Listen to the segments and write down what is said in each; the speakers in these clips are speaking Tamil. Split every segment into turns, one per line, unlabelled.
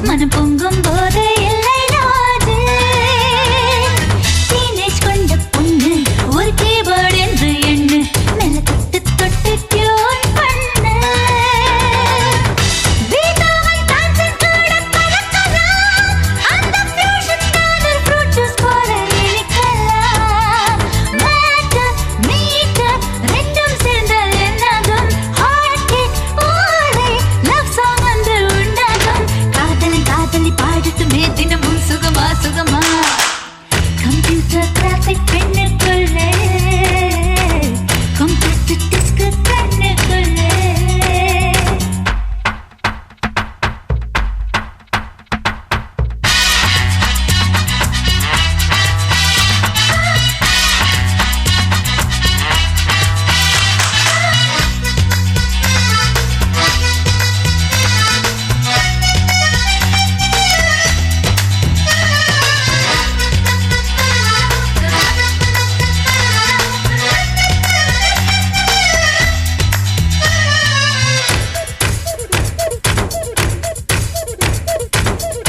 மனம் பொங்கும் போது இல்லை நாது டீனேஜ் கொண்ட பொண்ணு ஒரு கீபோர்டு என்று எண்ணு மெல்ல தொட்டு தொட்டு டியூன் பண்ணு பீத்தோவன் டான்ஸின் கூட கலக்கலாம் அந்த ஃபியூஷன் தான் ஒரு ஃப்ரூட் ஜூஸ் போல இனிக்கலாம் மேட்டர் மீட்டர் ரெண்டும் சேர்ந்தால் என்னாகும் ஹார்ட் பீட் ஓடே லவ் சாங் வந்து உண்டாகும் காதலி காதலி பாடட்டுமே தினமும் சுகமா சுகமா கம்ப்யூட்டர் கிராஃபிக் பெண்ணுக்குள்ளே கம்ப்யூட்டர் டிஸ்க் கண்ணுக்குள்ளே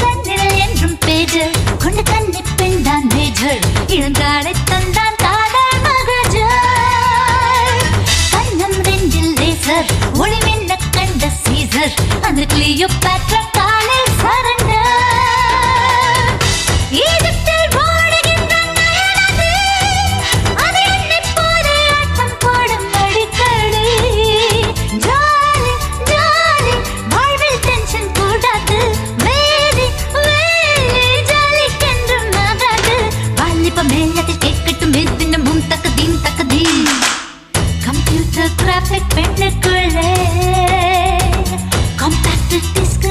கண்ணில் என்றும் பேஜர் கொண்ட கண்ணி பெண் தான் மேஜர் இளங்காலை தந்தான் காதல் மகஜர் கண்ணம் ரெண்டில் லேசர் ஒளி மின்ன கண்ட சீசர் அந்த கிளியோபாட்ரா காலில் சரண்டர் ஈஜிப்தில் ஓடுகின்ற நயனது அது எண்ணிப் போது ஆட்டம் போடும் அடிக்கடி ஜாலி ஜாலி வாழ்வில் டென்ஷன் கூடாது வேதி வேலி ஜாலிக்கென்றும் ஆகாது வாலிப மேலத்தில் கேட்கட்டும் தினமும் தக்கதீன் கம்ப்யூட்டர் கிராஃபிக் பெண்ணுக்குள்ளே காம்பாக்ட் டிஸ்க்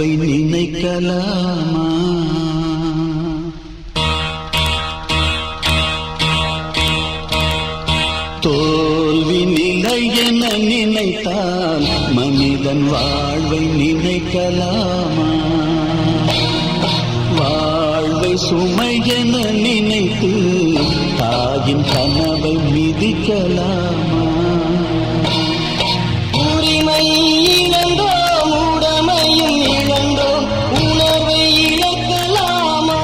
வாழ்வை நினைக்கலாமா? தோல்வி நிலை என நினைத்தால் மனிதன் வாழ்வை நினைக்கலாமா? வாழ்வை சுமை என நினைத்து தாயின் கனவை மிதிக்கலாமா?
உரிமை இழந்தோம், உடமையும் இழந்தோம், உணர்வை இழக்கலாமா?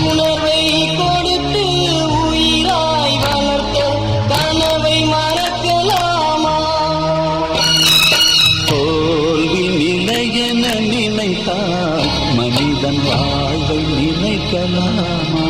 உணர்வை கொடுத்து உயிராய் வளர்த்த கனவை மறக்கலாமா?
தோல்வி நிலை என நினைத்தால் மனிதன் வாழ்வை நினைக்கலாமா?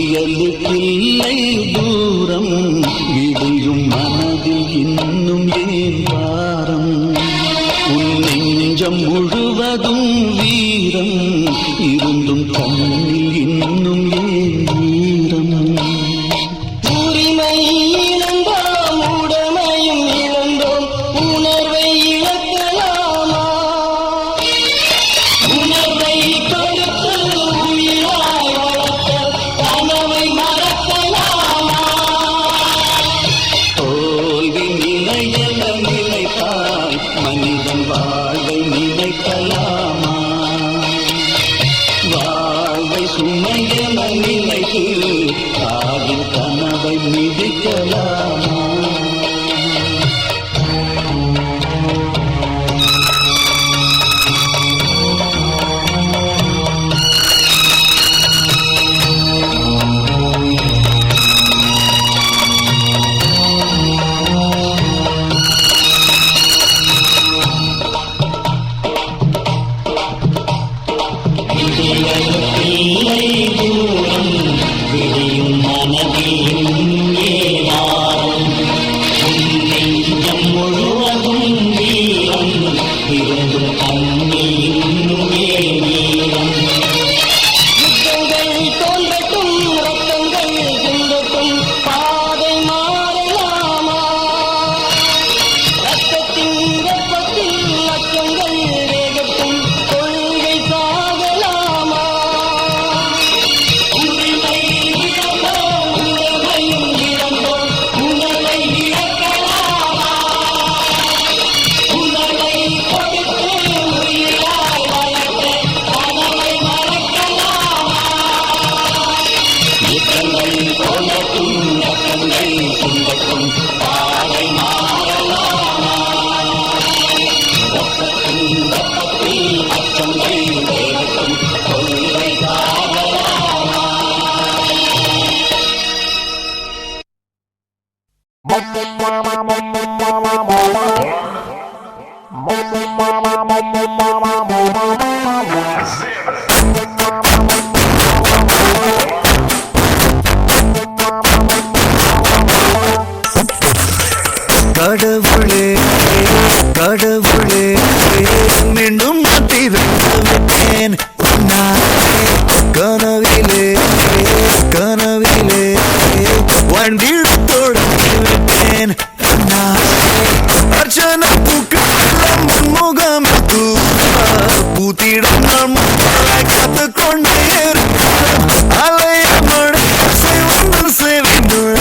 விடியலுக்கில்லை தூரம், விடியும் மனதில் இன்னும் ஏன் பாரம்? உன் நெஞ்சம் முழுவதும் வீரம் இருந்தும் கண்ணில் இன்னும் ஏன் வீரம்?
உரிமை இழந்தோம், உடமையும் இழந்தோம், உணர்வை இழக்கலாமா? உணர்வை கொடுத்து உயிராய் வளர்த்த கனவை மறக்கலாமா?
தோல்வி நிலை என நினைத்தால் மனிதன் வாழ்வை நினைக்கலாமா? வாழ்வை சுமை என நினைத்து தாயின் கனவை மிதிக்கலாமா?
விடியலுக்கில்லை தூரம், விடியும் மனதில் ஏவாரம். உன் நெஞ்சம் முழுவதும் வீரம் இருந்தும் கண்ணில் இன்னும் ஏன் வீரம்? யுத்தங்கள் தோன்றட்டும், ரத்தங்கள் சிந்தட்டும், பாதை மாறலாமா? ரத்தத்தின் வெப்பத்தில் லட்சங்கள் வேகட்டும், கொள்கை சாகலாமா? உரிமை இழந்தோம், உணர்வையும் இழந்தோம், உணர்வை இழக்கலாமா? உணர்வை கொடுத்து உயிராய் வளர்த்த கனவை மறக்கலாமா?
யுத்தங்கள் தோன்றட்டும், ரத்தங்கள் சிந்தட்டும், பாதை மாறலாமா? ரத்தத்தின் வெப்பத்தில் அச்சங்கள் வேகட்டும், கொள்கை சாகலாமா?
கடவுளே கடவுளே மீண்டும் மாற்றிருந்தேன் கனவிலே கனவிலே வண்டிடு தொடங்கிவிட்டேன் அர்ச்சனை பூக்கள் முன்முகம் பூத்திடம் நான் கத்து கொண்டே அலைய மழை வந்து சேவிந்துள்ள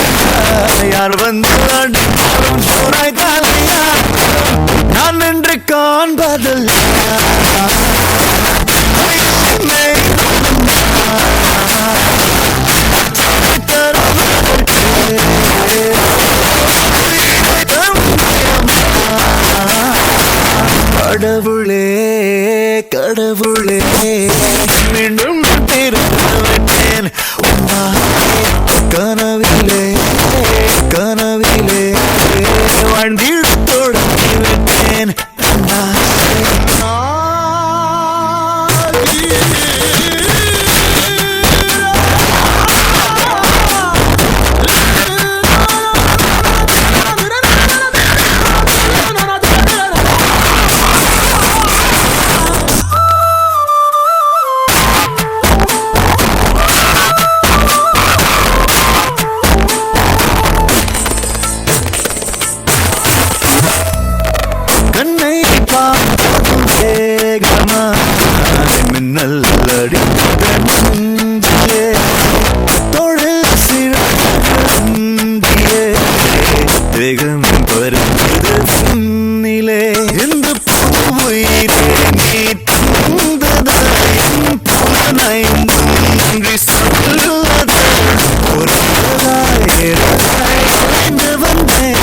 யார் வந்து அடித்தாலும் சோராய் காலையா நான் என்று காண்பதில்லை கடவுளே கடவுளே மீண்டும் திரும்பவிட்டேன் கனவிலே கனவிலே வாழ்ந்திட தொடங்கிவிட்டேன் படித்த நந்தியே தொழில் சிறந்தியே வேகம் பருந்தது உன்னிலே இந்த பூவுயிரே நீ தந்ததாயும் புலனாயும் நன்றி சொல்லுவதால் பொருளாய் வாழ்ந்து வந்தேன்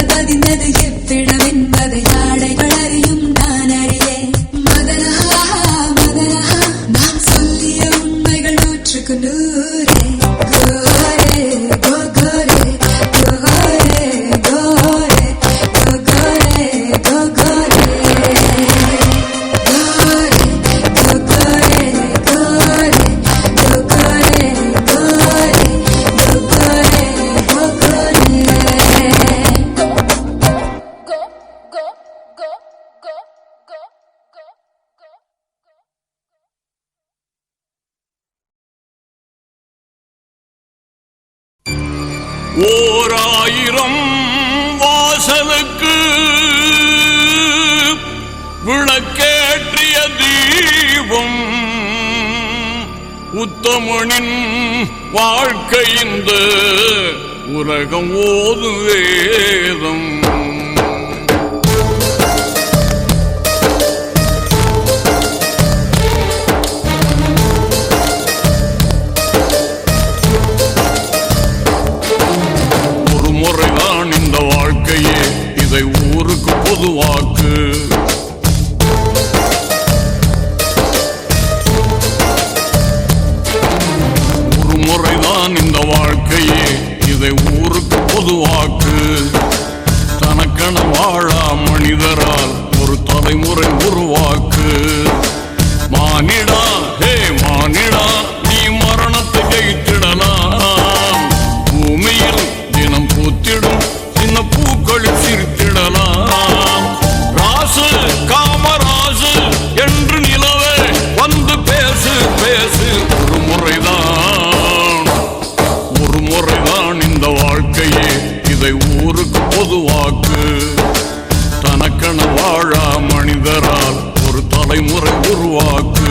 பதிந்தது
ஓராயிரம் வாசலுக்கு விளக்கேற்றிய தீபம் உத்தமனின் வாழ்க்கை இந்த உலகம் ஓது வேதம். இதை ஊருக்கு பொதுவாக்கு. ஒரு முறைதான் இந்த வாழ்க்கையே, இதை ஊருக்கு பொதுவாக்கு. தனக்கென வாழா மனிதரால் ஒரு தலைமுறை உருவாக்கு. மானிடா ஹே மானிடா, நீ மரணத்தை ஜெயித்திடலாம். பூமியில் தினம் பூத்திடும் சின்ன பூக்களில் சிரித்திடலாம். ராசு காமராசு என்று நிலவே வந்து பேசு பேசு. ஒரு முறைதான் இந்த வாழ்க்கையே, இதை ஊருக்கு பொதுவாக்கு. தனக்கென வாழா மனிதரால் ஒரு தலைமுறை உருவாக்கு.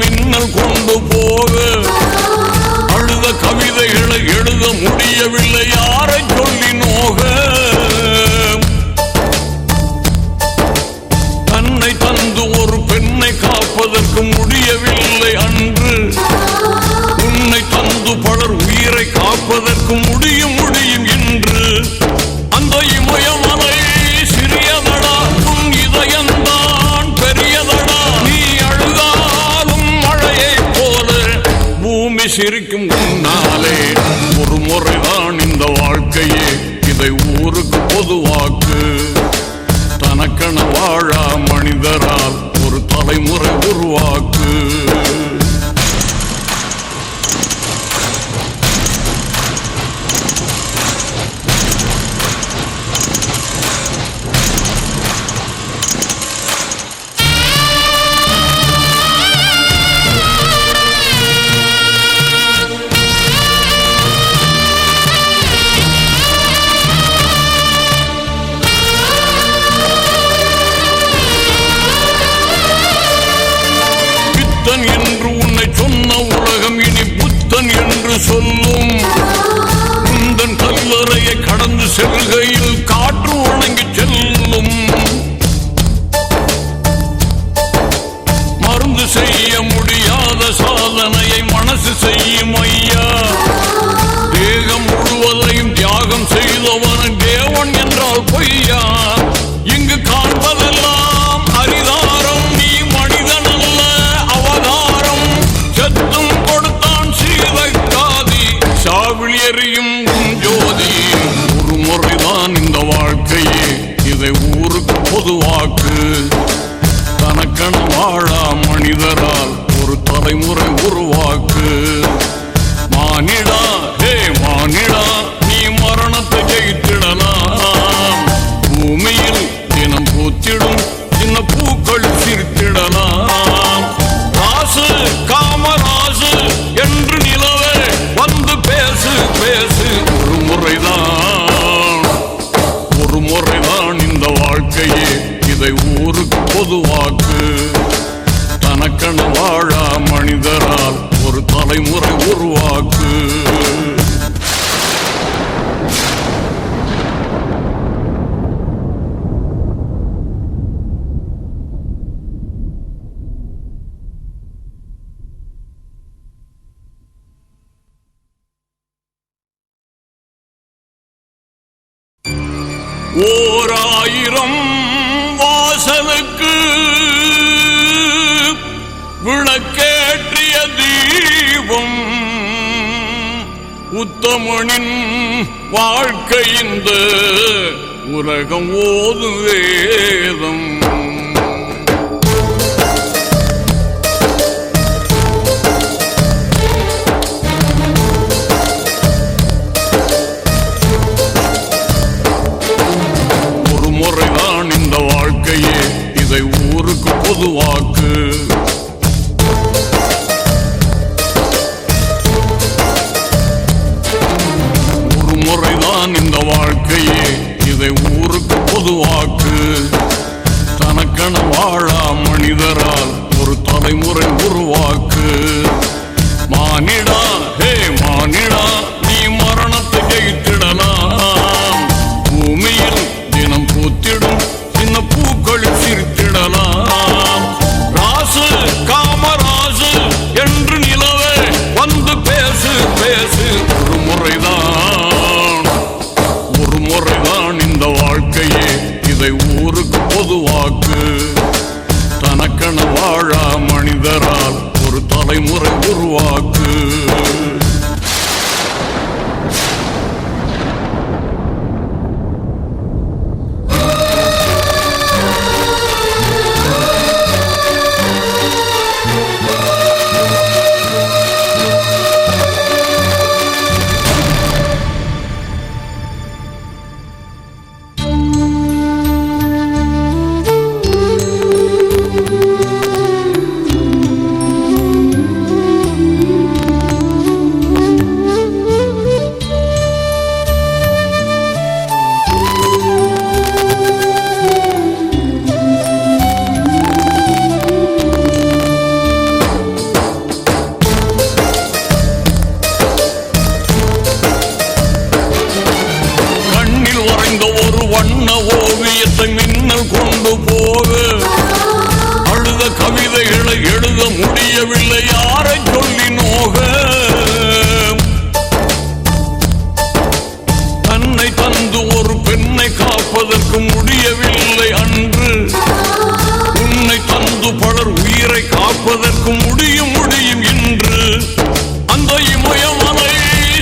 மின்னல் கொண்டு போக அழுத கவிதைகளை எழுத முடியவில்லை, யாரை சொல்லி நோக. தன்னை தந்து ஒரு பெண்ணை காப்பதற்கு முடியவில்லை அன்று. உன்னை தந்து பலர் உயிரை காப்பதற்கு முடியும் என்று. அந்த இமயமலை சிறியதடா, உன் இதயம்தான் பெரியதடா. நீ அழுதாலும் மழையை போல பூமி சிரிக்கும் உன்னாலே. ஒரு முறைதான் இந்த வாழ்க்கையே, இதை ஊருக்கு பொதுவாக்கு. தனக்கென வாழா மனிதரால் ஒரு தலைமுறை உருவாக்கு. என்று உன்னை சொன்ன உலகம் இனி புத்தன் என்று சொல்லும். உந்தன் கல்லறையை கடந்து செல்கையில் காற்று வணங்கி செல்லும். மருந்து செய்ய முடியாத சாதனையை மனசு செய்யும் ஐயா. தேகம் முழுவதையும் தியாகம் செய்தவன் தேவன் என்றால் பொய்யா. இங்கு காண்பதெல்லாம் அரிதாரம், நீ மனிதன் அல்ல அவதாரம். செத்தும் கொடுத்தான் சீதைக்காதி, சாவில் எரியும் ஜோதி. ஒரு முறைதான் இந்த வாழ்க்கையே, இதை ஊருக்கு பொதுவாக்கு. தனக்கென வாழா மனிதரால் ஒரு தலைமுறை உருவாக்கு. மானிடா ஹே மானிடா, நீ மரணத்தை ஜெயித்திடலாம். பூமியில் தினம் பூத்திடும் சின்ன பூக்கள் சிரித்திடலாம். ராசு காமராசு என்று நிலவே வந்து பேசு பேசு. ஒரு முறைதான் இந்த வாழ்க்கையே, இதை ஊருக்கு பொதுவாக்கு. தனக்கென வாழா மனிதரால் ஒரு தலைமுறை உருவாக்கு. ஓராயிரம் வாசலுக்கு விளக்கேற்றிய தீபம், உத்தமனின் வாழ்க்கை இந்த உலகம் ஓது வேதம். முறைதான் இந்த வாழ்க்கையே, இதை ஊருக்கு பொதுவாக்கு. ஒரு முறைதான் இந்த வாழ்க்கையே, இதை ஊருக்கு பொதுவாக்கு. தனக்கென வாழா மனிதரால் ஒரு தலைமுறை உருவாக்கு. மானிடா ஹே மானிடா, நீ மரணத்தை ஜெயித்திடலாம். பூமியில் தினம் பூத்திடும் சின்ன பூக்கள் சிரித்திடலாம். ராசு காமராசு என்று நிலவே வந்து பேசு பேசு. ஒரு முறைதான் இந்த வாழ்க்கையே, இதை ஊருக்கு பொதுவாக்கு. தனக்கென வாழா மனிதரால் ஒரு தலைமுறை உருவாக்கு. வண்ண ஓவியத்தை மின்னல் கொண்டு போக, அழுத கவிதைகளை எழுத முடியவில்லை யாரை சொல்லி நோக. தன்னை தந்து ஒரு பெண்ணை காப்பதற்கு முடியவில்லை அன்று. உன்னை தந்து பலர் உயிரை காப்பதற்கு முடியும் இன்று. அந்த இமயமலை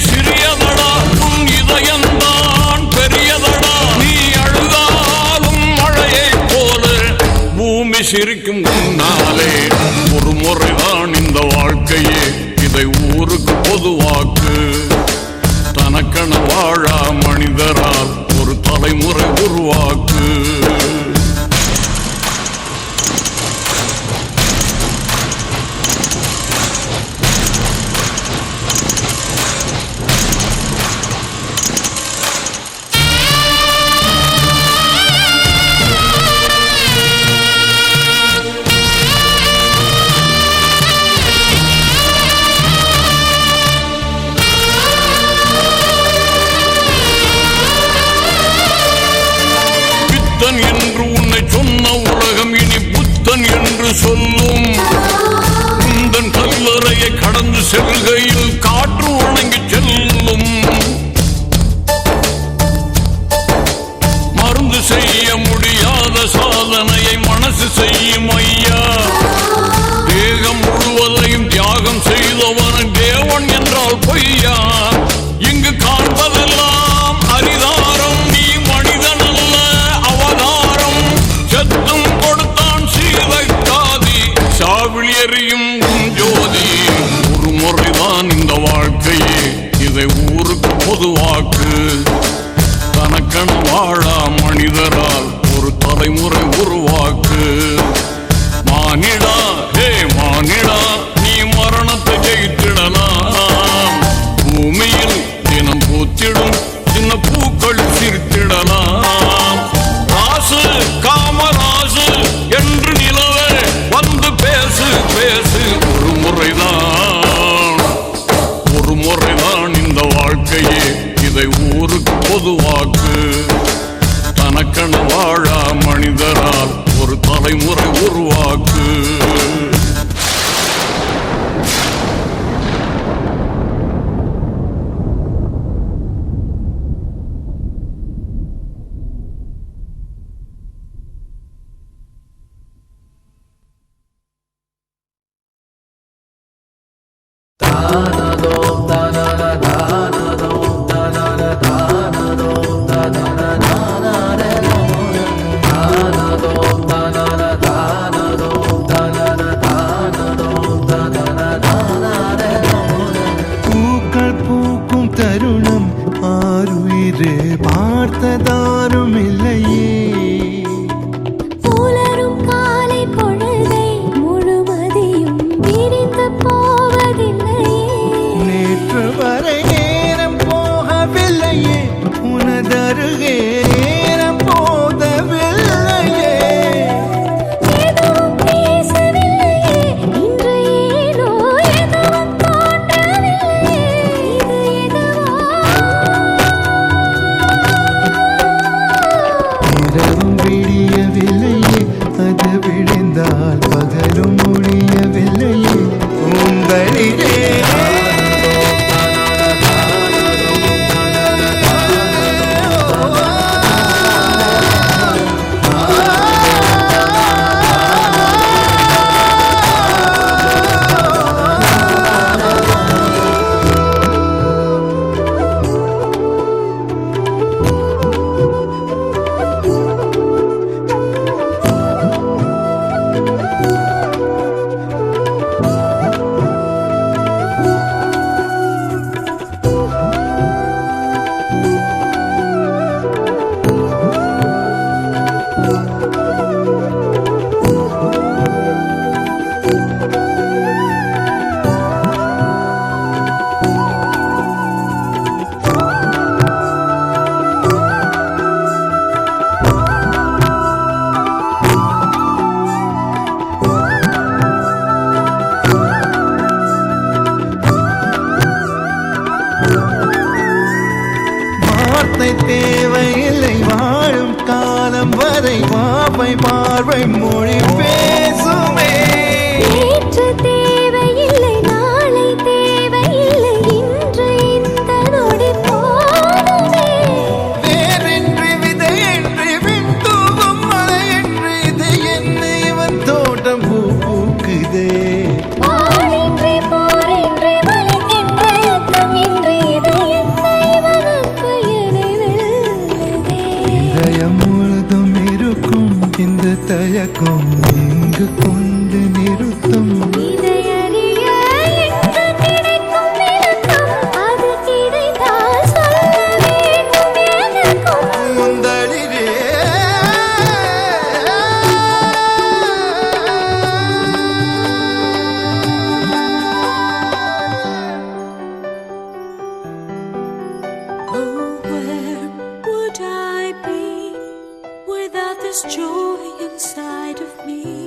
சிறியதடா, உன் இதயம்தான் பெரியதடா. நீ அழுதாலும் மழையை போல பூமி சிரிக்கும் உன்னாலே. ஒரு முறைதான் இந்த வாழ்க்கையே, இதை ஊருக்கு பொதுவாக்கு. தனக்கென வாழா மனிதரால் ஒரு தலைமுறை உருவாக்கு. என்று உன்னை சொன்ன உலகம் இனி புத்தன் என்று சொல்லும். உந்தன் கல்லறையை கடந்து செல்கையில் காற்று வணங்கி செல்லும். மருந்து செய்ய முடியாத சாதனையை மனசு செய்யும் ஐயா. தேகம் முழுவதையும் தியாகம் செய்தவன் தேவன் என்றால் பொய்யா. இங்கு காண்பதெல்லாம் அரிதாரம், நீ மனிதன் அல்ல அவதாரம். செத்தும் கொடுத்தான் சீதைக்காதி, சாவில் எரியும் ஜோதி. ஒரு முறைதான் இந்த வாழ்க்கையே, இதை ஊருக்கு பொதுவாக்கு. தனக்கென வாழா மனிதரால் ஒரு தலைமுறை
பூக்கள் பூக்கும் தருணம் ஆருயிரே பார்த்ததாரும் இல்லையே
புலரும் காலை பொழுதை முழுமதியும் விரிந்து போவதில்லையே
நேற்று வரை நேரம் போகவில்லையே உனதருகே நேரம் போதவில்லையே
எதுவும் பேசவில்லையே இன்று ஏனோ எதுவும் தோன்றவில்லையே இது எதுவோ
இரவும் விடியவில்லையே அது விடிந்தால் பகலும் முடியவில்லையே உங்களிலே வார்த்தை தேவையில்லை வாழும் காலம் வரை வாவை பார்வை மொழி பேசுமே
நேற்று தேவையில்லை நாளை தேவையில்லை இன்று இந்த நொடி போதுமே
வேறின்றி விதையின்றி விண் தூவும் மழையின்றி இது என்ன இவன் தோட்டம் பூ பூக்குதே
வாளின்றி போரின்றி வலிக்கின்ற யுத்தம் இன்றி இது என்ன இவனுக்கு என்னை வெல்லுதே
இதயம் முழுதும் இருக்கும் இந்த தயக்கம் இங்கு கொண்டு நிறுத்தும்
இதை அறிய எங்கு கிடைக்கும் விளக்கம் அது கிடைத்தால் சொல்ல வேண்டும் எனக்கும்
முந்தளிரே
Oh, where would I be without this joy inside of me?